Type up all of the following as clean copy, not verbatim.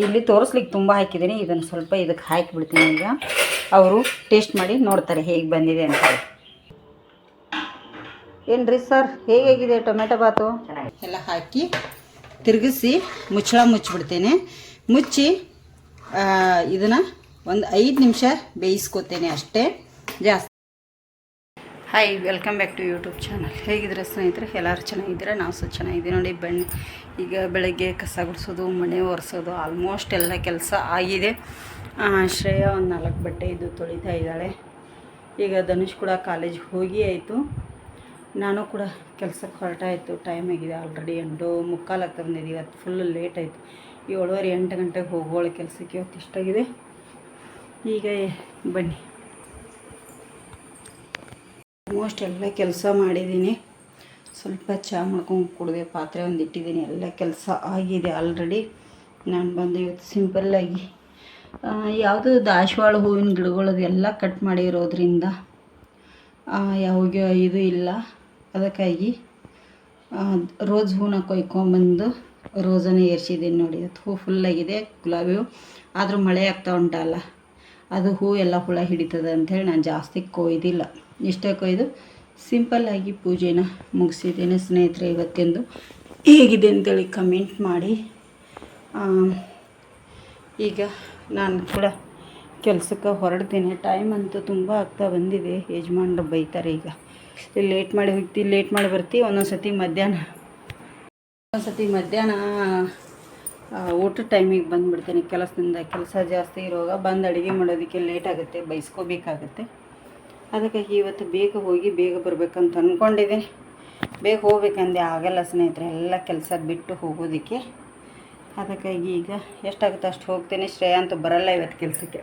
ಇಲ್ಲಿ ತೋರಿಸ್ಲಿಕ್ಕೆ ತುಂಬ ಹಾಕಿದ್ದೀನಿ. ಇದನ್ನು ಸ್ವಲ್ಪ ಇದಕ್ಕೆ ಹಾಕಿಬಿಡ್ತೀನಿ. ಈಗ ಅವರು ಟೇಸ್ಟ್ ಮಾಡಿ ನೋಡ್ತಾರೆ ಹೇಗೆ ಬಂದಿದೆ ಅಂತ. ಏನ್ರಿ ಸರ್, ಹೇಗಿದೆ ಟೊಮೆಟೊ ಬಾತು? ಎಲ್ಲ ಹಾಕಿ ತಿರುಗಿಸಿ ಮುಚ್ಚಳ ಮುಚ್ಚಿಬಿಡ್ತೇನೆ. ಮುಚ್ಚಿ ಇದನ್ನು ಒಂದು 5 ನಿಮಿಷ ಬೇಯಿಸ್ಕೊತೇನೆ ಅಷ್ಟೇ, ಜಾಸ್ತಿ. Hi, welcome back to YouTube channel. ಹೇಗಿದ್ರೆ ಸ್ನೇಹಿತರೆ, ಎಲ್ಲರೂ ಚೆನ್ನಾಗಿದ್ದೀರಾ? ನಾವು ಸಹ ಚೆನ್ನಾಗಿದ್ದೀವಿ ನೋಡಿ. ಬನ್ನಿ, ಈಗ ಬೆಳಗ್ಗೆ ಕಸ ಗುಡಿಸೋದು, ಮನೆ ಒರೆಸೋದು ಆಲ್ಮೋಸ್ಟ್ ಎಲ್ಲ ಕೆಲಸ ಆಗಿದೆ. ಶ್ರೇಯಾ ಒಂದು 4 ಬಟ್ಟೆ ಇದು ತೊಳಿತಾ ಇದ್ದಾಳೆ. ಈಗ ಧನುಷ್ ಕೂಡ ಕಾಲೇಜ್ಗೆ ಹೋಗಿ ಆಯಿತು. ನಾನು ಕೂಡ ಕೆಲಸಕ್ಕೆ ಹೊರಟಾಯಿತು. ಟೈಮ್ ಆಗಿದೆ ಆಲ್ರೆಡಿ 8:45 ಆಗ್ತಾ ಬಂದಿದ್ದೀವಿ. ಇವತ್ತು ಫುಲ್ ಲೇಟ್ ಆಯಿತು. 7:30 8 ಗಂಟೆಗೆ ಹೋಗೋಳ ಕೆಲಸಕ್ಕೆ. ಇವತ್ತು ಇಷ್ಟಾಗಿದೆ. ಈಗ ಬನ್ನಿ, ಆಲ್ಮೋಸ್ಟ್ ಎಲ್ಲ ಕೆಲಸ ಮಾಡಿದ್ದೀನಿ. ಸ್ವಲ್ಪ ಚಹಾ ಮಾಡ್ಕೊಂಡು ಕುಡಿದೆ, ಪಾತ್ರೆ ಒಂದು ಇಟ್ಟಿದ್ದೀನಿ. ಎಲ್ಲ ಕೆಲಸ ಆಗಿದೆ ಆಲ್ರೆಡಿ. ನಾನು ಬಂದು ಇವತ್ತು ಸಿಂಪಲ್ಲಾಗಿ ಯಾವುದು ದಾಸವಾಳ ಹೂವಿನ ಗಿಡಗಳದ್ದು ಎಲ್ಲ ಕಟ್ ಮಾಡಿರೋದ್ರಿಂದ ಯಾವಾಗ ಇದು ಇಲ್ಲ, ಅದಕ್ಕಾಗಿ ರೋಸ್ ಹೂನ ಕೊಯ್ಕೊಂಬಂದು ರೋಸನ್ನು ಏರ್ಸಿದ್ದೀನಿ ನೋಡಿ. ಅದು ಹೂ ಫುಲ್ಲಾಗಿದೆ, ಗುಲಾಬಿ ಹೂ. ಆದರೂ ಮಳೆ ಆಗ್ತಾ ಉಂಟಲ್ಲ, ಅದು ಹೂ ಎಲ್ಲ ಹುಳ ಹಿಡಿತದೆ ಅಂಥೇಳಿ ನಾನು ಜಾಸ್ತಿ ಕೊಯ್ದಿಲ್ಲ. ಇಷ್ಟೇ ಕೊಯ್ದು ಸಿಂಪಲ್ಲಾಗಿ ಪೂಜೆನ ಮುಗಿಸಿದ್ದೇನೆ. ಸ್ನೇಹಿತರೆ, ಇವತ್ತೆಂದು ಹೇಗಿದೆ ಅಂತೇಳಿ ಕಮೆಂಟ್ ಮಾಡಿ. ಈಗ ನಾನು ಕೂಡ ಕೆಲಸಕ್ಕೆ ಹೊರಡ್ತೀನಿ. ಟೈಮ್ ಅಂತೂ ತುಂಬ ಆಗ್ತಾ ಬಂದಿದೆ. ಯಜಮಾನ್ರು ಬೈತಾರೆ. ಈಗ ಲೇಟ್ ಮಾಡಿ ಹೋಗ್ತೀವಿ, ಲೇಟ್ ಮಾಡಿ ಬರ್ತೀವಿ. ಒಂದೊಂದು ಸತಿ ಮಧ್ಯಾಹ್ನ ಊಟದ ಟೈಮಿಗೆ ಬಂದುಬಿಡ್ತೇನೆ ಕೆಲಸದಿಂದ. ಕೆಲಸ ಜಾಸ್ತಿ ಇರುವಾಗ ಬಂದು ಅಡುಗೆ ಮಾಡೋದಕ್ಕೆ ಲೇಟ್ ಆಗುತ್ತೆ, ಬೈಸ್ಕೋಬೇಕಾಗತ್ತೆ. ಅದಕ್ಕಾಗಿ ಇವತ್ತು ಬೇಗ ಹೋಗಿ ಬೇಗ ಬರಬೇಕಂತ ಅಂದ್ಕೊಂಡಿದ್ದೀನಿ. ಬೇಗ ಹೋಗ್ಬೇಕಂದೆ ಆಗಲ್ಲ ಸ್ನೇಹಿತರೆ, ಎಲ್ಲ ಕೆಲಸ ಬಿಟ್ಟು ಹೋಗೋದಕ್ಕೆ. ಅದಕ್ಕಾಗಿ ಈಗ ಎಷ್ಟಾಗುತ್ತೆ ಅಷ್ಟು ಹೋಗ್ತೇನೆ. ಶ್ರೇಯಾ ಅಂತೂ ಬರಲ್ಲ ಇವತ್ತು ಕೆಲಸಕ್ಕೆ.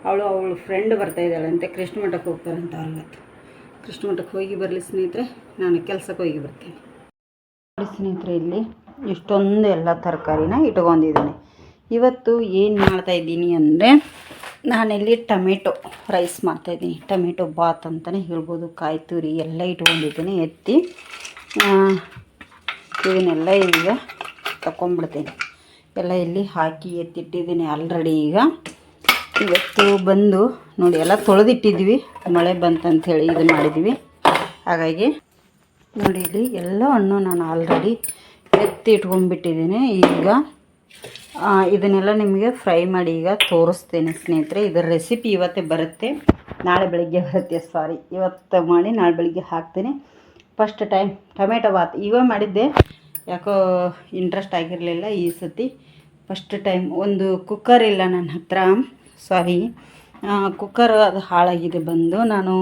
ಅವಳು ಫ್ರೆಂಡ್ ಬರ್ತಾಯಿದ್ದಾಳಂತೆ, ಕೃಷ್ಣ ಮಠಕ್ಕೆ ಹೋಗ್ತಾರಂತ. ಇವತ್ತು ಕೃಷ್ಣ ಮಠಕ್ಕೆ ಹೋಗಿ ಬರಲಿ ಸ್ನೇಹಿತರೆ, ನಾನು ಕೆಲಸಕ್ಕೆ ಹೋಗಿ ಬರ್ತೇನೆ. ಸ್ನೇಹಿತರೆ, ಇಲ್ಲಿ ಇಷ್ಟೊಂದು ಎಲ್ಲ ತರಕಾರಿನ ಇಟ್ಕೊಂಡಿದ್ದೀನಿ. ಇವತ್ತು ಏನು ಮಾಡ್ತಾಯಿದ್ದೀನಿ ಅಂದರೆ, ನಾನಿಲ್ಲಿ ಟೊಮೆಟೊ ರೈಸ್ ಮಾಡ್ತಾಯಿದ್ದೀನಿ. ಟೊಮೆಟೊ ಬಾತ್ ಅಂತಲೇ ಹೇಳ್ಬೋದು. ಕಾಯಿ ತುರಿ ಎಲ್ಲ ಇಟ್ಕೊಂಡಿದ್ದೀನಿ. ಎತ್ತಿ ಇದನ್ನೆಲ್ಲ ಈಗ ತಗೊಂಡ್ಬಿಡ್ತೀನಿ. ಎಲ್ಲ ಇಲ್ಲಿ ಹಾಕಿ ಎತ್ತಿಟ್ಟಿದ್ದೀನಿ ಆಲ್ರೆಡಿ. ಈಗ ಇವತ್ತು ಬಂದು ನೋಡಿ, ಎಲ್ಲ ತೊಳೆದಿಟ್ಟಿದ್ವಿ, ಮಳೆ ಬಂತಂಥೇಳಿ ಇದು ಮಾಡಿದ್ವಿ. ಹಾಗಾಗಿ ನೋಡಿ, ಇಲ್ಲಿ ಎಲ್ಲ ಹಣ್ಣು ನಾನು ಆಲ್ರೆಡಿ ಎತ್ತಿ ಇಟ್ಕೊಂಡ್ಬಿಟ್ಟಿದ್ದೀನಿ. ಈಗ ಇದನ್ನೆಲ್ಲ ನಿಮಗೆ ಫ್ರೈ ಮಾಡಿ ಈಗ ತೋರಿಸ್ತೇನೆ ಸ್ನೇಹಿತರೆ. ಇದರ ರೆಸಿಪಿ ಇವತ್ತೇ ಬರುತ್ತೆ, ನಾಳೆ ಬೆಳಗ್ಗೆ ಬರುತ್ತೆ. ಇವತ್ತು ಮಾಡಿ ನಾಳೆ ಬೆಳಗ್ಗೆ ಹಾಕ್ತೇನೆ. ಫಸ್ಟ್ ಟೈಮ್ ಟೊಮೆಟೊ ಬಾತ್ ಇವೇ ಮಾಡಿದ್ದೆ, ಯಾಕೋ ಇಂಟ್ರೆಸ್ಟ್ ಆಗಿರಲಿಲ್ಲ. ಈ ಸತಿ ಫಸ್ಟ್ ಟೈಮ್. ಒಂದು ಕುಕ್ಕರ್ ಇಲ್ಲ ನನ್ನ ಹತ್ರ, ಕುಕ್ಕರ್ ಅದು ಹಾಳಾಗಿದೆ. ಬಂದು ನಾನು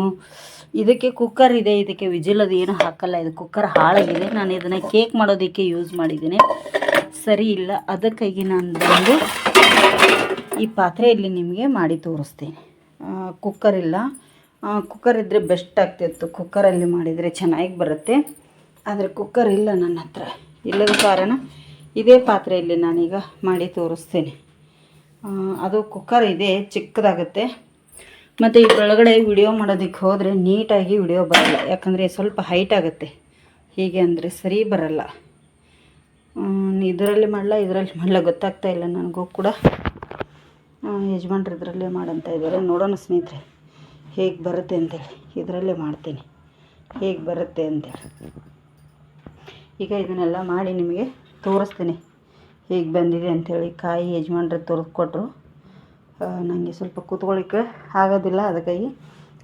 ಇದಕ್ಕೆ ಕುಕ್ಕರ್ ಇದೆ, ಇದಕ್ಕೆ ವಿಜಿಲ್ ಅದು ಏನು ಹಾಕಲ್ಲ. ಇದು ಕುಕ್ಕರ್ ಹಾಳಾಗಿದೆ. ನಾನು ಇದನ್ನು ಕೇಕ್ ಮಾಡೋದಕ್ಕೆ ಯೂಸ್ ಮಾಡಿದ್ದೀನಿ, ಸರಿ ಇಲ್ಲ. ಅದಕ್ಕಾಗಿ ನಾನು ಬಂದು ಈ ಪಾತ್ರೆಯಲ್ಲಿ ನಿಮಗೆ ಮಾಡಿ ತೋರಿಸ್ತೇನೆ. ಕುಕ್ಕರ್ ಇಲ್ಲ, ಕುಕ್ಕರ್ ಇದ್ದರೆ ಬೆಸ್ಟ್ ಆಗ್ತಿತ್ತು. ಕುಕ್ಕರಲ್ಲಿ ಮಾಡಿದರೆ ಚೆನ್ನಾಗಿ ಬರುತ್ತೆ. ಆದರೆ ಕುಕ್ಕರ್ ಇಲ್ಲ ನನ್ನ ಹತ್ರ. ಇಲ್ಲದ ಕಾರಣ ಇದೇ ಪಾತ್ರೆಯಲ್ಲಿ ನಾನೀಗ ಮಾಡಿ ತೋರಿಸ್ತೇನೆ. ಅದು ಕುಕ್ಕರ್ ಇದೆ, ಚಿಕ್ಕದಾಗುತ್ತೆ. ಮತ್ತು ಇದರೊಳಗಡೆ ವಿಡಿಯೋ ಮಾಡೋದಕ್ಕೆ ಹೋದರೆ ನೀಟಾಗಿ ವಿಡಿಯೋ ಬರಲ್ಲ, ಯಾಕಂದರೆ ಸ್ವಲ್ಪ ಹೈಟ್ ಆಗುತ್ತೆ. ಹೀಗೆ ಅಂದರೆ ಸರಿ ಬರಲ್ಲ. ಇದರಲ್ಲಿ ಮಾಡಲ ಗೊತ್ತಾಗ್ತಾ ಇಲ್ಲ ನನಗೂ ಕೂಡ. ಯಜಮಾನ್ರು ಇದರಲ್ಲೇ ಮಾಡಂತ ಇದ್ದಾರೆ. ನೋಡೋಣ ಸ್ನೇಹಿತರೆ ಹೇಗೆ ಬರುತ್ತೆ ಅಂತೇಳಿ. ಇದರಲ್ಲೇ ಮಾಡ್ತೀನಿ ಹೇಗೆ ಬರುತ್ತೆ ಅಂತೇಳಿ. ಈಗ ಇದನ್ನೆಲ್ಲ ಮಾಡಿ ನಿಮಗೆ ತೋರಿಸ್ತೀನಿ ಹೇಗೆ ಬಂದಿದೆ ಅಂಥೇಳಿ. ಕಾಯಿ ಯಜಮಾನ್ರು ತೋರಿಸ್ಕೊಟ್ರು, ನನಗೆ ಸ್ವಲ್ಪ ಕೂತ್ಕೊಳ್ಳಿಕ್ಕೆ ಆಗೋದಿಲ್ಲ. ಅದಕ್ಕಾಗಿ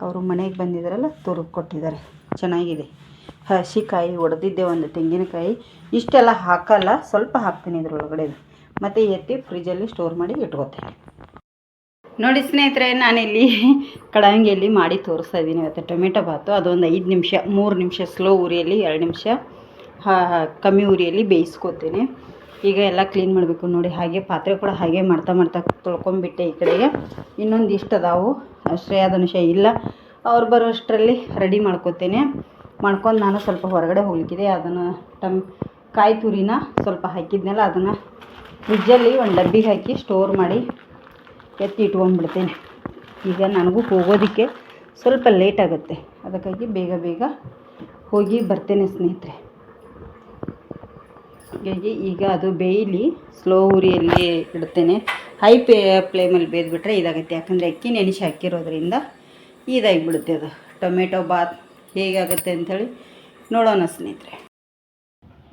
ಅವರು ಮನೆಗೆ ಬಂದಿದ್ದಾರಲ್ಲ, ತೋರಿಸ್ಕೊಟ್ಟಿದ್ದಾರೆ. ಚೆನ್ನಾಗಿದೆ. ಹಸಿಕಾಯಿ ಹೊಡೆದಿದ್ದೆ, ಒಂದು ತೆಂಗಿನಕಾಯಿ. ಇಷ್ಟೆಲ್ಲ ಹಾಕಲ್ಲ, ಸ್ವಲ್ಪ ಹಾಕ್ತೀನಿ ಇದರೊಳಗಡೆ. ಮತ್ತು ಎತ್ತಿ ಫ್ರಿಜ್ಜಲ್ಲಿ ಸ್ಟೋರ್ ಮಾಡಿ ಇಟ್ಕೋತೀನಿ. ನೋಡಿ ಸ್ನೇಹಿತರೆ, ನಾನಿಲ್ಲಿ ಕಡಾಂಗಿಯಲ್ಲಿ ಮಾಡಿ ತೋರಿಸ್ತಾ ಇದ್ದೀನಿ ಇವತ್ತು ಟೊಮೆಟೊ ಬಾತು. ಅದೊಂದು 5 ನಿಮಿಷ, 3 ನಿಮಿಷ ಸ್ಲೋ ಉರಿಯಲ್ಲಿ, 2 ನಿಮಿಷ ಕಮ್ಮಿ ಉರಿಯಲ್ಲಿ ಬೇಯಿಸ್ಕೊತೀನಿ. ಈಗ ಎಲ್ಲ ಕ್ಲೀನ್ ಮಾಡಬೇಕು ನೋಡಿ. ಹಾಗೆ ಪಾತ್ರೆ ಕೂಡ ಹಾಗೆ ಮಾಡ್ತಾ ತೊಳ್ಕೊಂಬಿಟ್ಟೆ. ಈ ಕಡೆಗೆ ಇನ್ನೊಂದು ಇಷ್ಟು ಅದಾವು. ಶ್ರೇಯಾ ಧನುಷ ಇಲ್ಲ, ಅವ್ರು ಬರೋಷ್ಟರಲ್ಲಿ ರೆಡಿ ಮಾಡ್ಕೊತೇನೆ. ಮಾಡ್ಕೊಂಡು ನಾನು ಸ್ವಲ್ಪ ಹೊರಗಡೆ ಹೋಗ್ಲಿಕ್ಕಿದೆ. ಅದನ್ನು ಕಾಯಿ ತುರಿನ ಸ್ವಲ್ಪ ಹಾಕಿದ್ನಲ್ಲ, ಅದನ್ನು ಫ್ರಿಜ್ಜಲ್ಲಿ ಒಂದು ಡಬ್ಬಿಗೆ ಹಾಕಿ ಸ್ಟೋರ್ ಮಾಡಿ ಎತ್ತಿ ಇಟ್ಕೊಂಡ್ಬಿಡ್ತೇನೆ. ಈಗ ನನಗೂ ಹೋಗೋದಕ್ಕೆ ಸ್ವಲ್ಪ ಲೇಟ್ ಆಗುತ್ತೆ. ಅದಕ್ಕಾಗಿ ಬೇಗ ಹೋಗಿ ಬರ್ತೇನೆ ಸ್ನೇಹಿತರೆ. ಹೀಗಾಗಿ ಈಗ ಅದು ಬೇಯಲಿ, ಸ್ಲೋ ಉರಿಯಲ್ಲಿ ಇಡ್ತೇನೆ. ಹೈ ಫ್ಲೇಮಲ್ಲಿ ಬೇಯ್ದುಬಿಟ್ರೆ ಇದಾಗುತ್ತೆ, ಯಾಕಂದರೆ ಅಕ್ಕಿ ನೆನೆಸಿ ಹಾಕಿರೋದ್ರಿಂದ ಇದಾಗಿಬಿಡುತ್ತೆ. ಅದು ಟೊಮೆಟೊ ಬಾತ್ ಹೇಗಾಗುತ್ತೆ ಅಂಥೇಳಿ ನೋಡೋಣ ಸ್ನೇಹಿತರೆ.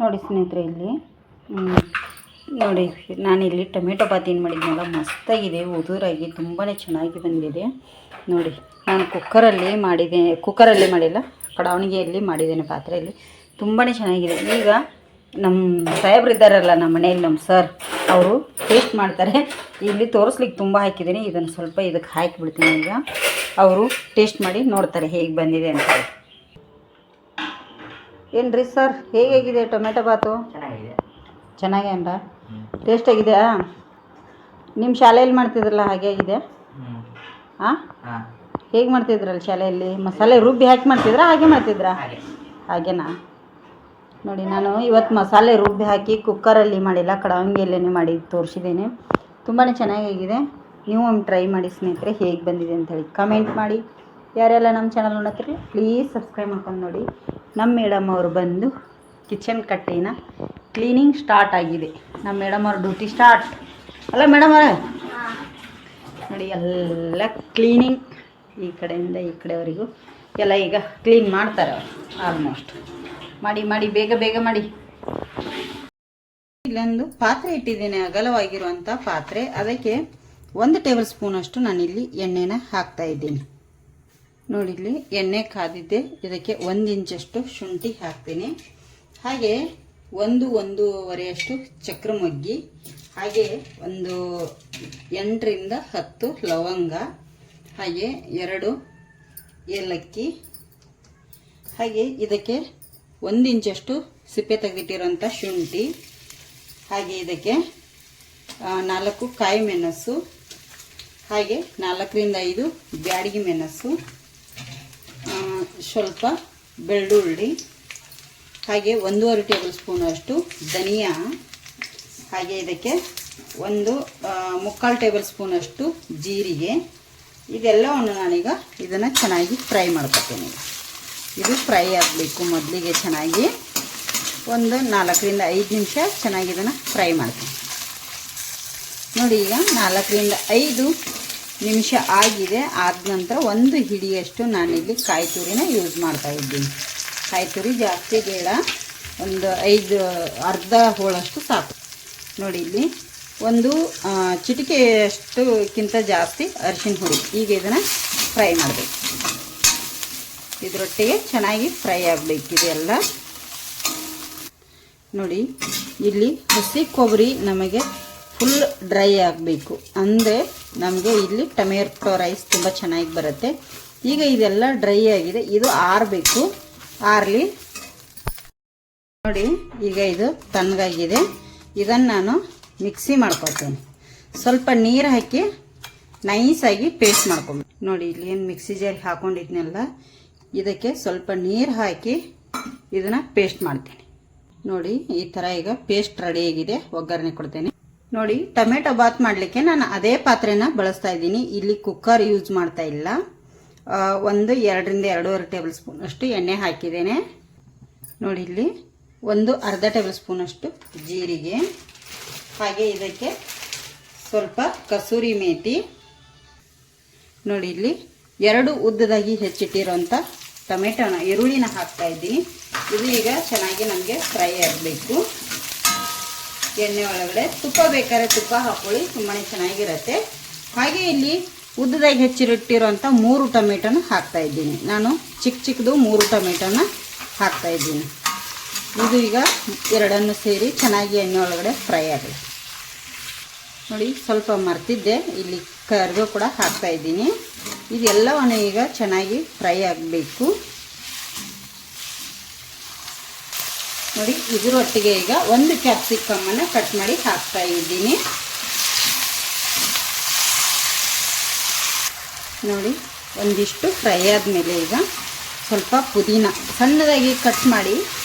ನೋಡಿ ಸ್ನೇಹಿತರೆ, ಇಲ್ಲಿ ನೋಡಿ ನಾನಿಲ್ಲಿ ಟೊಮೆಟೊ ಬಾತ್ ಏನು ಮಾಡಿದ್ನಲ್ಲ, ಮಸ್ತಾಗಿದೆ, ಉದುರಾಗಿ ತುಂಬಾ ಚೆನ್ನಾಗಿ ಬಂದಿದೆ. ನೋಡಿ ನಾನು ಕುಕ್ಕರಲ್ಲೇ ಮಾಡಿಲ್ಲ, ಕಡಾವಣಿಗೆಯಲ್ಲಿ ಮಾಡಿದ್ದೇನೆ, ಪಾತ್ರೆಯಲ್ಲಿ. ತುಂಬಾ ಚೆನ್ನಾಗಿದೆ. ಈಗ ನಮ್ಮ ಸಾಹೇಬ್ರು ಇದ್ದಾರಲ್ಲ ನಮ್ಮ ಮನೆಯಲ್ಲಿ, ನಮ್ಮ ಸರ್, ಅವರು ಟೇಸ್ಟ್ ಮಾಡ್ತಾರೆ. ಇಲ್ಲಿ ತೋರಿಸ್ಲಿಕ್ಕೆ ತುಂಬ ಹಾಕಿದ್ದೀನಿ, ಇದನ್ನು ಸ್ವಲ್ಪ ಇದಕ್ಕೆ ಹಾಕಿಬಿಡ್ತೀನಿ. ಈಗ ಅವರು ಟೇಸ್ಟ್ ಮಾಡಿ ನೋಡ್ತಾರೆ ಹೇಗೆ ಬಂದಿದೆ ಅಂತ ಹೇಳಿ. ಏನು ರೀ ಸರ್, ಹೇಗಾಗಿದೆ ಟೊಮೆಟೊ ಬಾತು? ಚೆನ್ನಾಗಿದೆ ಅಂದ. ಟೇಸ್ಟ್ ಆಗಿದೆಯಾ? ನಿಮ್ಮ ಶಾಲೆಯಲ್ಲಿ ಮಾಡ್ತಿದ್ರಲ್ಲ ಹಾಗೆ ಆಗಿದೆ? ಹಾಂ, ಹೇಗೆ ಮಾಡ್ತಿದ್ರಲ್ಲ ಶಾಲೆಯಲ್ಲಿ? ಮಸಾಲೆ ರುಬ್ಬಿ ಹಾಕಿ ಮಾಡ್ತಿದ್ರಾ, ಹಾಗೆ ಮಾಡ್ತಿದ್ರಾ? ಹಾಗೇನಾ? ನೋಡಿ ನಾನು ಇವತ್ತು ಮಸಾಲೆ ರುಬ್ಬಿ ಹಾಕಿ ಕುಕ್ಕರಲ್ಲಿ ಮಾಡಿಲ್ಲ, ಕಡಾವಣಿಗೆಯಲ್ಲೇ ಮಾಡಿ ತೋರಿಸಿದ್ದೇನೆ. ತುಂಬಾ ಚೆನ್ನಾಗಿದೆ. ನೀವು ಒಮ್ಮೆ ಟ್ರೈ ಮಾಡಿ ಸ್ನೇಹಿತರೆ, ಹೇಗೆ ಬಂದಿದೆ ಅಂಥೇಳಿ ಕಮೆಂಟ್ ಮಾಡಿ. ಯಾರೆಲ್ಲ ನಮ್ಮ ಚಾನಲ್ ನೋಡತ್ತೀರಿ ಪ್ಲೀಸ್ ಸಬ್ಸ್ಕ್ರೈಬ್ ಮಾಡ್ಕೊಂಡು ನೋಡಿ. ನಮ್ಮ ಮೇಡಮ್ ಅವರು ಬಂದು ಕಿಚನ್ ಕಟ್ಟೆನ ಕ್ಲೀನಿಂಗ್ ಸ್ಟಾರ್ಟ್ ಆಗಿದೆ. ನಮ್ಮ ಮೇಡಮ್ ಅವ್ರ ಡ್ಯೂಟಿ ಸ್ಟಾರ್ಟ್ ಅಲ್ಲ ಮೇಡಮ್ ಅವರೇ? ನೋಡಿ ಎಲ್ಲ ಕ್ಲೀನಿಂಗ್, ಈ ಕಡೆಯಿಂದ ಈ ಕಡೆವರೆಗೂ ಎಲ್ಲ ಈಗ ಕ್ಲೀನ್ ಮಾಡ್ತಾರೆ ಅವರು. ಆಲ್ಮೋಸ್ಟ್ ಮಾಡಿ ಬೇಗ ಬೇಗ ಮಾಡಿ. ಇಲ್ಲೊಂದು ಪಾತ್ರೆ ಇಟ್ಟಿದ್ದೇನೆ, ಅಗಲವಾಗಿರುವಂಥ ಪಾತ್ರೆ. ಅದಕ್ಕೆ 1 ಟೇಬಲ್ ಸ್ಪೂನ್ ಅಷ್ಟು ನಾನಿಲ್ಲಿ ಎಣ್ಣೆನ ಹಾಕ್ತಾ ಇದ್ದೀನಿ. ನೋಡಿ ಇಲ್ಲಿ ಎಣ್ಣೆ ಕಾದಿದ್ದೆ, ಇದಕ್ಕೆ 1 ಇಂಚಷ್ಟು ಶುಂಠಿ ಹಾಕ್ತೀನಿ. ಹಾಗೆ 1-1.5 ಚಕ್ರ ಮೊಗ್ಗಿ, ಹಾಗೆ ಒಂದು 8 ರಿಂದ 10 ಲವಂಗ, ಹಾಗೆ 2 ಏಲಕ್ಕಿ, ಹಾಗೆ ಇದಕ್ಕೆ 1 ಇಂಚಷ್ಟು ಸಿಪ್ಪೆ ತೆಗೆದಿಟ್ಟಿರೋಂಥ ಶುಂಠಿ, ಹಾಗೆ ಇದಕ್ಕೆ 4 ಕಾಯಿ ಮೆಣಸು, ಹಾಗೆ 4 ರಿಂದ 5 ಬ್ಯಾಡಗಿ ಮೆಣಸು, ಸ್ವಲ್ಪ ಬೆಳ್ಳುಳ್ಳಿ, ಹಾಗೆ 1.5 ಟೇಬಲ್ ಸ್ಪೂನ್ ಅಷ್ಟು ಧನಿಯಾ, ಹಾಗೆ ಇದಕ್ಕೆ 1/4 ಟೇಬಲ್ ಸ್ಪೂನ್ ಅಷ್ಟು ಜೀರಿಗೆ. ಇದೆಲ್ಲವನ್ನು ನಾನೀಗ ಇದನ್ನು ಚೆನ್ನಾಗಿ ಫ್ರೈ ಮಾಡ್ಕೊತೀನಿ. ಇದು ಫ್ರೈ ಆಗಬೇಕು ಮೊದಲಿಗೆ ಚೆನ್ನಾಗಿ. ಒಂದು 4 ರಿಂದ 5 ನಿಮಿಷ ಚೆನ್ನಾಗಿ ಇದನ್ನು ಫ್ರೈ ಮಾಡ್ತೀನಿ. ನೋಡಿ ಈಗ 4 ರಿಂದ 5 ನಿಮಿಷ ಆಗಿದೆ. ಆದ ನಂತರ 1 ಹಿಡಿಯಷ್ಟು ನಾನಿಲ್ಲಿ ಕಾಯಿ ತುರಿನ ಯೂಸ್ ಮಾಡ್ತಾ ಇದ್ದೀನಿ. ಕಾಯಿ ತುರಿ ಜಾಸ್ತಿ ಬೇಡ, ಒಂದು ಅರ್ಧ ಹೋಳಷ್ಟು ಸಾಕು. ನೋಡಿ ಇಲ್ಲಿ ಒಂದು ಚಿಟಿಕೆಯಷ್ಟಕ್ಕಿಂತ ಜಾಸ್ತಿ ಅರಿಶಿನ ಹುಡಿ. ಈಗ ಇದನ್ನು ಫ್ರೈ ಮಾಡಬೇಕು. ಇದರೊಟ್ಟಿಗೆ ಚೆನ್ನಾಗಿ ಫ್ರೈ ಆಗಬೇಕಿದೆಲ್ಲ. ನೋಡಿ ಇಲ್ಲಿ ಹಸಿ ಕೊಬ್ಬರಿ ನಮಗೆ ಫುಲ್ ಡ್ರೈ ಆಗಬೇಕು, ಅಂದರೆ ನಮಗೆ ಇಲ್ಲಿ ಟೊಮೆಟೊ ರೈಸ್ ತುಂಬ ಚೆನ್ನಾಗಿ ಬರುತ್ತೆ. ಈಗ ಇದೆಲ್ಲ ಡ್ರೈ ಆಗಿದೆ, ಇದು ಆರಬೇಕು. ಆರಲಿ. ನೋಡಿ ಈಗ ಇದು ತಣ್ಣಗಾಗಿದೆ. ಇದನ್ನು ನಾನು ಮಿಕ್ಸಿ ಮಾಡ್ಕೊತೀನಿ. ಸ್ವಲ್ಪ ನೀರು ಹಾಕಿ ನೈಸಾಗಿ ಪೇಸ್ಟ್ ಮಾಡ್ಕೊಂಡು. ನೋಡಿ ಇಲ್ಲಿ ಏನು ಮಿಕ್ಸಿ ಜಾರಿಗೆ ಹಾಕೊಂಡಿದ್ನೆಲ್ಲ, ಇದಕ್ಕೆ ಸ್ವಲ್ಪ ನೀರು ಹಾಕಿ ಇದನ್ನು ಪೇಸ್ಟ್ ಮಾಡ್ತೀನಿ. ನೋಡಿ ಈ ಥರ ಈಗ ಪೇಸ್ಟ್ ರೆಡಿಯಾಗಿದೆ. ಒಗ್ಗರಣೆ ಕೊಡ್ತೇನೆ. ನೋಡಿ ಟೊಮೆಟೊ ಬಾತ್ ಮಾಡಲಿಕ್ಕೆ ನಾನು ಅದೇ ಪಾತ್ರೆನ ಬಳಸ್ತಾ ಇದ್ದೀನಿ. ಇಲ್ಲಿ ಕುಕ್ಕರ್ ಯೂಸ್ ಮಾಡ್ತಾ ಇಲ್ಲ. 2 ರಿಂದ 2.5 ಟೇಬಲ್ ಸ್ಪೂನ್ ಅಷ್ಟು ಎಣ್ಣೆ ಹಾಕಿದ್ದೇನೆ. ನೋಡಿ ಇಲ್ಲಿ ಅರ್ಧ ಟೇಬಲ್ ಸ್ಪೂನ್ ಅಷ್ಟು ಜೀರಿಗೆ, ಹಾಗೆ ಇದಕ್ಕೆ ಸ್ವಲ್ಪ ಕಸೂರಿ ಮೇಥಿ. ನೋಡಿ ಇಲ್ಲಿ 2 ಉದ್ದದಾಗಿ ಹೆಚ್ಚಿಟ್ಟಿರೋಂಥ ಟೊಮೆಟೊನ ಈರುಳ್ಳಿನ ಹಾಕ್ತಾ ಇದ್ದೀನಿ. ಇದು ಈಗ ಚೆನ್ನಾಗಿ ನಮಗೆ ಫ್ರೈ ಆಗಬೇಕು. ಎಣ್ಣೆ ಒಳಗಡೆ ತುಪ್ಪ ಬೇಕಾದ್ರೆ ತುಪ್ಪ ಹಾಕೊಳ್ಳಿ, ತುಂಬಾ ಚೆನ್ನಾಗಿರುತ್ತೆ. ಹಾಗೆ ಇಲ್ಲಿ ಉದ್ದದಾಗಿ ಹೆಚ್ಚಿಟ್ಟಿರೋಂಥ 3 ಟೊಮೆಟೊನ ಹಾಕ್ತಾ ಇದ್ದೀನಿ. ನಾನು ಚಿಕ್ಕದು 3 ಟೊಮೆಟೊನ ಹಾಕ್ತಾ ಇದ್ದೀನಿ. ಇದು ಈಗ ಎರಡನ್ನು ಸೇರಿ ಚೆನ್ನಾಗಿ ಎಣ್ಣೆ ಒಳಗಡೆ ಫ್ರೈ ಆಗಲಿ. ನೋಡಿ ಸ್ವಲ್ಪ ಮರ್ತಿದ್ದೆ, ಇಲ್ಲಿ ಕರಿಬೇವು ಕೂಡ ಹಾಕ್ತಾ ಇದ್ದೀನಿ. ಇದೆಲ್ಲವನ್ನು ಈಗ ಚೆನ್ನಾಗಿ ಫ್ರೈ ಆಗಬೇಕು. ನೋಡಿ ಇದರೊಟ್ಟಿಗೆ ಈಗ 1 ಕ್ಯಾಪ್ಸಿಕಮ್ಮನ್ನು ಕಟ್ ಮಾಡಿ ಹಾಕ್ತಾ ಇದ್ದೀನಿ. ನೋಡಿ ಒಂದಿಷ್ಟು ಫ್ರೈ ಆದಮೇಲೆ ಈಗ ಸ್ವಲ್ಪ ಪುದೀನ ಸಣ್ಣದಾಗಿ ಕಟ್ ಮಾಡಿ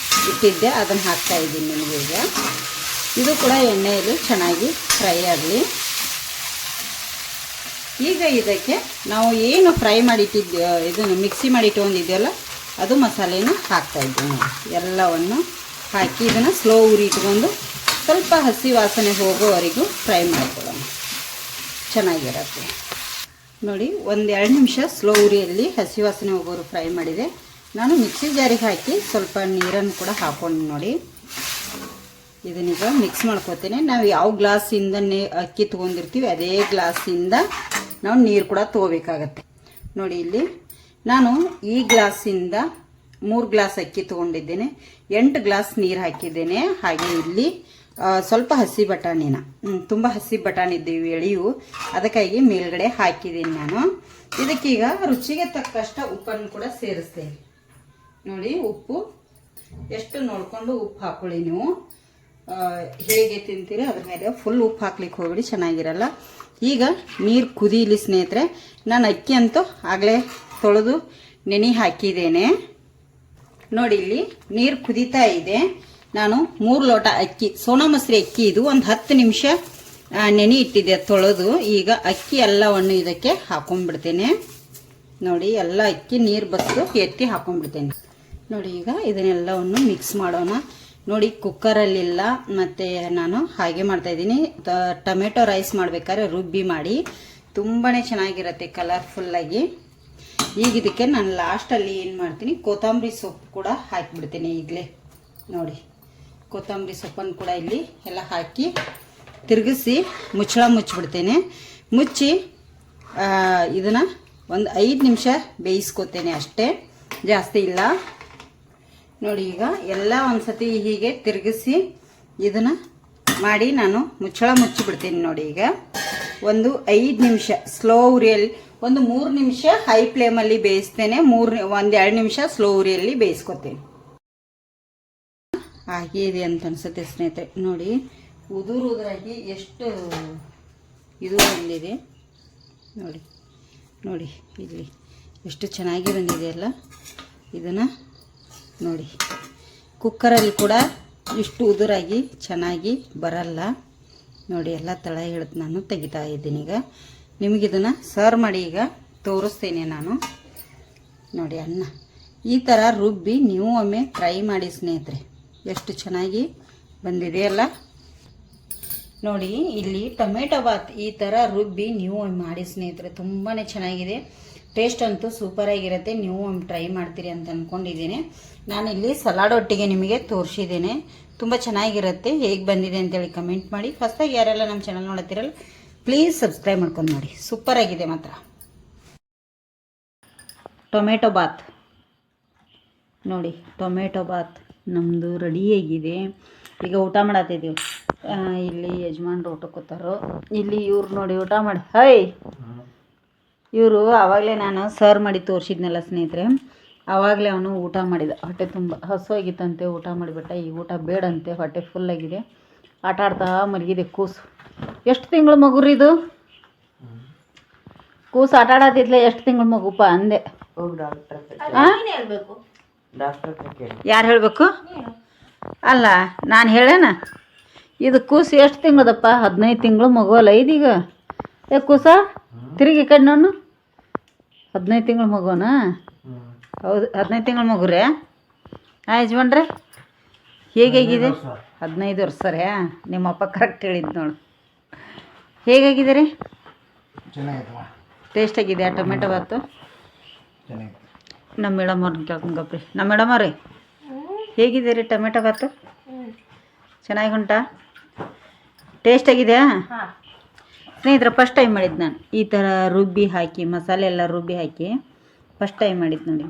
ಇಟ್ಟಿದ್ದೆ, ಅದನ್ನು ಹಾಕ್ತಾ ಇದ್ದೀನಿ ನಿಮಗೆ. ಈಗ ಇದು ಕೂಡ ಎಣ್ಣೆಯಲ್ಲಿ ಚೆನ್ನಾಗಿ ಫ್ರೈ ಆಗಲಿ. ಈಗ ಇದಕ್ಕೆ ನಾವು ಏನು ಫ್ರೈ ಮಾಡಿಟ್ಟಿದ್ದೆ, ಇದನ್ನು ಮಿಕ್ಸಿ ಮಾಡಿ ಇಟ್ಕೊಂಡಿದ್ದೆವಲ್ಲ, ಅದು ಮಸಾಲೆನ ಹಾಕ್ತಾ ಇದ್ದೀನಿ. ಎಲ್ಲವನ್ನು ಹಾಕಿ ಇದನ್ನು ಸ್ಲೋ ಉರಿ ಇಟ್ಕೊಂಡು ಸ್ವಲ್ಪ ಹಸಿ ವಾಸನೆ ಹೋಗೋವರೆಗೂ ಫ್ರೈ ಮಾಡ್ಕೊಳ್ಳೋಣ, ಚೆನ್ನಾಗಿರುತ್ತೆ ನೋಡಿ. 1-2 ನಿಮಿಷ ಸ್ಲೋ ಉರಿಯಲ್ಲಿ ಹಸಿ ವಾಸನೆ ಹೋಗೋರು ಫ್ರೈ ಮಾಡಿದೆ. ನಾನು ಮಿಕ್ಸಿ ಜಾರಿಗೆ ಹಾಕಿ ಸ್ವಲ್ಪ ನೀರನ್ನು ಕೂಡ ಹಾಕೊಂಡು ನೋಡಿ, ಇದನ್ನೀಗ ಮಿಕ್ಸ್ ಮಾಡ್ಕೊತೇನೆ. ನಾವು ಯಾವ ಗ್ಲಾಸಿಂದ ಅಕ್ಕಿ ತೊಗೊಂಡಿರ್ತೀವಿ ಅದೇ ಗ್ಲಾಸಿಂದ ನಾವು ನೀರು ಕೂಡ ತೊಗೋಬೇಕಾಗತ್ತೆ ನೋಡಿ. ಇಲ್ಲಿ ನಾನು ಈ ಗ್ಲಾಸಿಂದ 3 ಗ್ಲಾಸ್ ಅಕ್ಕಿ ತೊಗೊಂಡಿದ್ದೇನೆ, 8 ಗ್ಲಾಸ್ ನೀರು ಹಾಕಿದ್ದೇನೆ. ಹಾಗೆ ಇಲ್ಲಿ ಸ್ವಲ್ಪ ಹಸಿ ಬಟಾಣಿನ, ತುಂಬ ಹಸಿ ಬಟಾಣಿ ಇದ್ದೀವಿ ಎಳೆಯು, ಅದಕ್ಕಾಗಿ ಮೇಲ್ಗಡೆ ಹಾಕಿದ್ದೀನಿ ನಾನು. ಇದಕ್ಕೀಗ ರುಚಿಗೆ ತಕ್ಕಷ್ಟ ಉಪ್ಪನ್ನು ಕೂಡ ಸೇರಿಸ್ತೇನೆ ನೋಡಿ. ಉಪ್ಪು ಎಷ್ಟು ನೋಡಿಕೊಂಡು ಉಪ್ಪು ಹಾಕೊಳ್ಳಿ ನೀವು, ಹೇಗೆ ತಿಂತೀರಿ ಅದ್ರ ಮೇಲೆ. ಫುಲ್ ಉಪ್ಪು ಹಾಕ್ಲಿಕ್ಕೆ ಹೋಗ್ಬಿಡಿ, ಚೆನ್ನಾಗಿರಲ್ಲ. ಈಗ ನೀರು ಕುದೀಲಿ ಸ್ನೇಹಿತರೆ. ನಾನು ಅಕ್ಕಿ ಅಂತೂ ಆಗಲೇ ತೊಳೆದು ನೆನೆ ಹಾಕಿದ್ದೇನೆ ನೋಡಿ. ಇಲ್ಲಿ ನೀರು ಕುದೀತಾ ಇದೆ. ನಾನು 3 ಲೋಟ ಅಕ್ಕಿ, ಸೋನಾ ಮಸೂರಿ ಅಕ್ಕಿ ಇದು, ಒಂದು 10 ನಿಮಿಷ ನೆನೆ ಇಟ್ಟಿದ್ದೆ ತೊಳೆದು. ಈಗ ಅಕ್ಕಿ ಎಲ್ಲವನ್ನು ಇದಕ್ಕೆ ಹಾಕೊಂಡ್ಬಿಡ್ತೇನೆ ನೋಡಿ. ಎಲ್ಲ ಅಕ್ಕಿ ನೀರು ಬಸ್ದು ಎತ್ತಿ ಹಾಕೊಂಡ್ಬಿಡ್ತೇನೆ ನೋಡಿ. ಈಗ ಇದನ್ನೆಲ್ಲವನ್ನು ಮಿಕ್ಸ್ ಮಾಡೋಣ ನೋಡಿ. ಕುಕ್ಕರಲ್ಲಿಲ್ಲ, ಮತ್ತು ನಾನು ಹಾಗೆ ಮಾಡ್ತಾಯಿದ್ದೀನಿ. ಟೊಮೆಟೊ ರೈಸ್ ಮಾಡಬೇಕಾದ್ರೆ ರುಬ್ಬಿ ಮಾಡಿ ತುಂಬಾ ಚೆನ್ನಾಗಿರುತ್ತೆ ಕಲರ್ಫುಲ್ಲಾಗಿ. ಈಗ ಇದಕ್ಕೆ ನಾನು ಲಾಸ್ಟಲ್ಲಿ ಏನು ಮಾಡ್ತೀನಿ, ಕೊತ್ತಂಬರಿ ಸೊಪ್ಪು ಕೂಡ ಹಾಕಿಬಿಡ್ತೀನಿ ಈಗಲೇ ನೋಡಿ. ಕೊತ್ತಂಬರಿ ಸೊಪ್ಪನ್ನು ಕೂಡ ಇಲ್ಲಿ ಎಲ್ಲ ಹಾಕಿ ತಿರುಗಿಸಿ ಮುಚ್ಚಳ ಮುಚ್ಚಿಬಿಡ್ತೇನೆ. ಮುಚ್ಚಿ ಇದನ್ನು ಒಂದು 5 ನಿಮಿಷ ಬೇಯಿಸ್ಕೊತೇನೆ ಅಷ್ಟೇ, ಜಾಸ್ತಿ ಇಲ್ಲ ನೋಡಿ. ಈಗ ಎಲ್ಲ ಒಂದ್ಸತಿ ಹೀಗೆ ತಿರುಗಿಸಿ ಇದನ್ನು ಮಾಡಿ ನಾನು ಮುಚ್ಚಳ ಮುಚ್ಚಿಬಿಡ್ತೀನಿ ನೋಡಿ. ಈಗ ಒಂದು 5 ನಿಮಿಷ ಸ್ಲೋ ಉರಿಯಲ್ಲಿ, ಒಂದು 3 ನಿಮಿಷ ಹೈ ಫ್ಲೇಮಲ್ಲಿ ಬೇಯಿಸ್ತೇನೆ, 1-2 ನಿಮಿಷ ಸ್ಲೋ ಉರಿಯಲ್ಲಿ ಬೇಯಿಸ್ಕೊತೇನೆ. ಹಾಗೆ ಇದೆ ಅಂತ ಅನ್ಸುತ್ತೆ ಸ್ನೇಹಿತರೆ ನೋಡಿ. ಉದುರಾಗಿ ಎಷ್ಟು ಇದು ಬಂದಿದೆ ನೋಡಿ. ನೋಡಿ ಇಲ್ಲಿ ಎಷ್ಟು ಚೆನ್ನಾಗಿ ಬಂದಿದೆ ಅಲ್ಲ. ಇದನ್ನು ನೋಡಿ, ಕುಕ್ಕರಲ್ಲಿ ಕೂಡ ಇಷ್ಟು ಉದುರಾಗಿ ಚೆನ್ನಾಗಿ ಬರಲ್ಲ ನೋಡಿ. ಎಲ್ಲ ತಳ ಹಿಡಿದು ನಾನು ತೆಗಿತಾ ಇದ್ದೀನಿ. ಈಗ ನಿಮಗಿದನ್ನು ಸರ್ವ್ ಮಾಡಿ ಈಗ ತೋರಿಸ್ತೇನೆ ನಾನು ನೋಡಿ. ಅನ್ನ ಈ ಥರ ರುಬ್ಬಿ ನೀವು ಒಮ್ಮೆ ಟ್ರೈ ಮಾಡಿ ಸ್ನೇಹಿತರೆ, ಎಷ್ಟು ಚೆನ್ನಾಗಿ ಬಂದಿದೆಯಲ್ಲ ನೋಡಿ. ಇಲ್ಲಿ ಟೊಮೆಟೊ ಬಾತ್ ಈ ಥರ ರುಬ್ಬಿ ನೀವು ಒಮ್ಮೆ ಮಾಡಿ ಸ್ನೇಹಿತರೆ, ತುಂಬಾ ಚೆನ್ನಾಗಿದೆ. ಟೇಸ್ಟ್ ಅಂತೂ ಸೂಪರಾಗಿರುತ್ತೆ. ನೀವು ಒಮ್ಮೆ ಟ್ರೈ ಮಾಡ್ತೀರಿ ಅಂತ ಅಂದ್ಕೊಂಡಿದ್ದೀನಿ. ನಾನಿಲ್ಲಿ ಸಲಾಡ್ ಒಟ್ಟಿಗೆ ನಿಮಗೆ ತೋರಿಸಿದ್ದೇನೆ, ತುಂಬ ಚೆನ್ನಾಗಿರುತ್ತೆ. ಹೇಗೆ ಬಂದಿದೆ ಅಂತೇಳಿ ಕಮೆಂಟ್ ಮಾಡಿ. ಫಸ್ಟಾಗಿ ಯಾರೆಲ್ಲ ನಮ್ಮ ಚಾನಲ್ ನೋಡ್ತಿರಲ್ಲ ಪ್ಲೀಸ್ ಸಬ್ಸ್ಕ್ರೈಬ್ ಮಾಡ್ಕೊಂಡು ನೋಡಿ, ಸೂಪರಾಗಿದೆ ಮಾತ್ರ. ಟೊಮೆಟೊ ಬಾತ್ ನೋಡಿ, ಟೊಮೆಟೊ ಬಾತ್ ನಮ್ಮದು ರೆಡಿಯಾಗಿದೆ. ಈಗ ಊಟ ಮಾಡತ್ತಿದ್ದೀವಿ. ಇಲ್ಲಿ ಯಜಮಾನ್ರು ಊಟ ಕೂತಾರೋ. ಇಲ್ಲಿ ಇವ್ರು ನೋಡಿ ಊಟ ಮಾಡಿ. ಹೈ, ಇವರು ಆವಾಗಲೇ ನಾನು ಸರ್ವ್ ಮಾಡಿ ತೋರಿಸಿದ್ನಲ್ಲ ಸ್ನೇಹಿತರೆ, ಆವಾಗಲೇ ಅವನು ಊಟ ಮಾಡಿದ. ಹೊಟ್ಟೆ ತುಂಬ ಹಸುವಾಗಿತ್ತಂತೆ, ಊಟ ಮಾಡಿಬಿಟ್ಟ. ಈ ಊಟ ಬೇಡಂತೆ, ಹೊಟ್ಟೆ ಫುಲ್ಲಾಗಿದೆ. ಆಟ ಆಡ್ತಾ ಮಲಗಿದೆ ಕೂಸು. ಎಷ್ಟು ತಿಂಗಳ ಮಗುರಿ ಇದು? ಕೂಸು ಆಟ ಆಡೋದಿದ್ಲೆ ಎಷ್ಟು ತಿಂಗಳ ಮಗುಪ್ಪ ಅಂದೆ. ಯಾರು ಹೇಳಬೇಕು? ಅಲ್ಲ, ನಾನು ಹೇಳೇನ? ಇದು ಕೂಸು ಎಷ್ಟು ತಿಂಗಳದಪ್ಪ? 15 ತಿಂಗಳು ಮಗು ಅಲ್ಲ ಇದೀಗ. ಏ ಕೂಸ ತಿರುಗಿ ಕಡೆ ನಾನು 15 ತಿಂಗಳ ಮಗುನಾ? ಹೌದು, 15 ತಿಂಗಳ ಮಗು ರೀ. ಯಜಮಾನ್ರೆ ಹೇಗಾಗಿದೆ? 15 ವರ್ಷ ರೀ. ನಿಮ್ಮಪ್ಪ ಕರೆಕ್ಟ್ ಹೇಳಿದ್ದು ನೋಡು. ಹೇಗಾಗಿದೆ ರೀ? ಟೇಸ್ಟ್ ಆಗಿದೆಯಾ ಟೊಮೆಟೊ ಬಾತು? ನಮ್ಮ ಮೇಡಮವ್ರನ್ನ ಕೇಳ್ಕೊಂಡ್ರಿ. ನಮ್ಮ ಮೇಡಮವ್ರಿ ಹೇಗಿದೆ ರೀ ಟೊಮೆಟೊ ಬಾತು? ಚೆನ್ನಾಗಿ ಉಂಟಾ? ಟೇಸ್ಟ್ ಆಗಿದೆಯಾ ಸ್ನೇಹಿತರೆ? ಫಸ್ಟ್ ಟೈಮ್ ಮಾಡಿದ್ದು ನಾನು ಈ ಥರ ರುಬ್ಬಿ ಹಾಕಿ, ಮಸಾಲೆ ಎಲ್ಲ ರುಬ್ಬಿ ಹಾಕಿ ಫಸ್ಟ್ ಟೈಮ್ ಮಾಡಿದ್ದು ನೋಡಿ.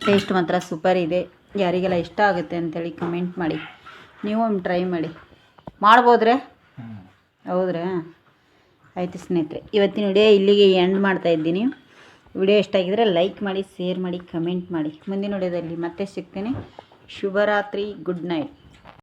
ಟೇಸ್ಟ್ ಮಾತ್ರ ಸೂಪರ್ ಇದೆ. ಯಾರಿಗೆಲ್ಲ ಇಷ್ಟ ಆಗುತ್ತೆ ಅಂತೇಳಿ ಕಮೆಂಟ್ ಮಾಡಿ. ನೀವು ಒಮ್ಮೆ ಟ್ರೈ ಮಾಡಿ. ಮಾಡ್ಬೋದ್ರೆ? ಹೌದ್ರಾ? ಆಯಿತು ಸ್ನೇಹಿತರೆ, ಇವತ್ತಿನ ವಿಡಿಯೋ ಇಲ್ಲಿಗೆ ಎಂಡ್ ಮಾಡ್ತಾಯಿದ್ದೀನಿ. ವಿಡಿಯೋ ಇಷ್ಟ ಆಗಿದ್ರೆ ಲೈಕ್ ಮಾಡಿ, ಶೇರ್ ಮಾಡಿ, ಕಮೆಂಟ್ ಮಾಡಿ. ಮುಂದಿನ ವಿಡಿಯೋದಲ್ಲಿ ಮತ್ತೆ ಸಿಗ್ತೇನೆ. ಶುಭರಾತ್ರಿ, ಗುಡ್ ನೈಟ್.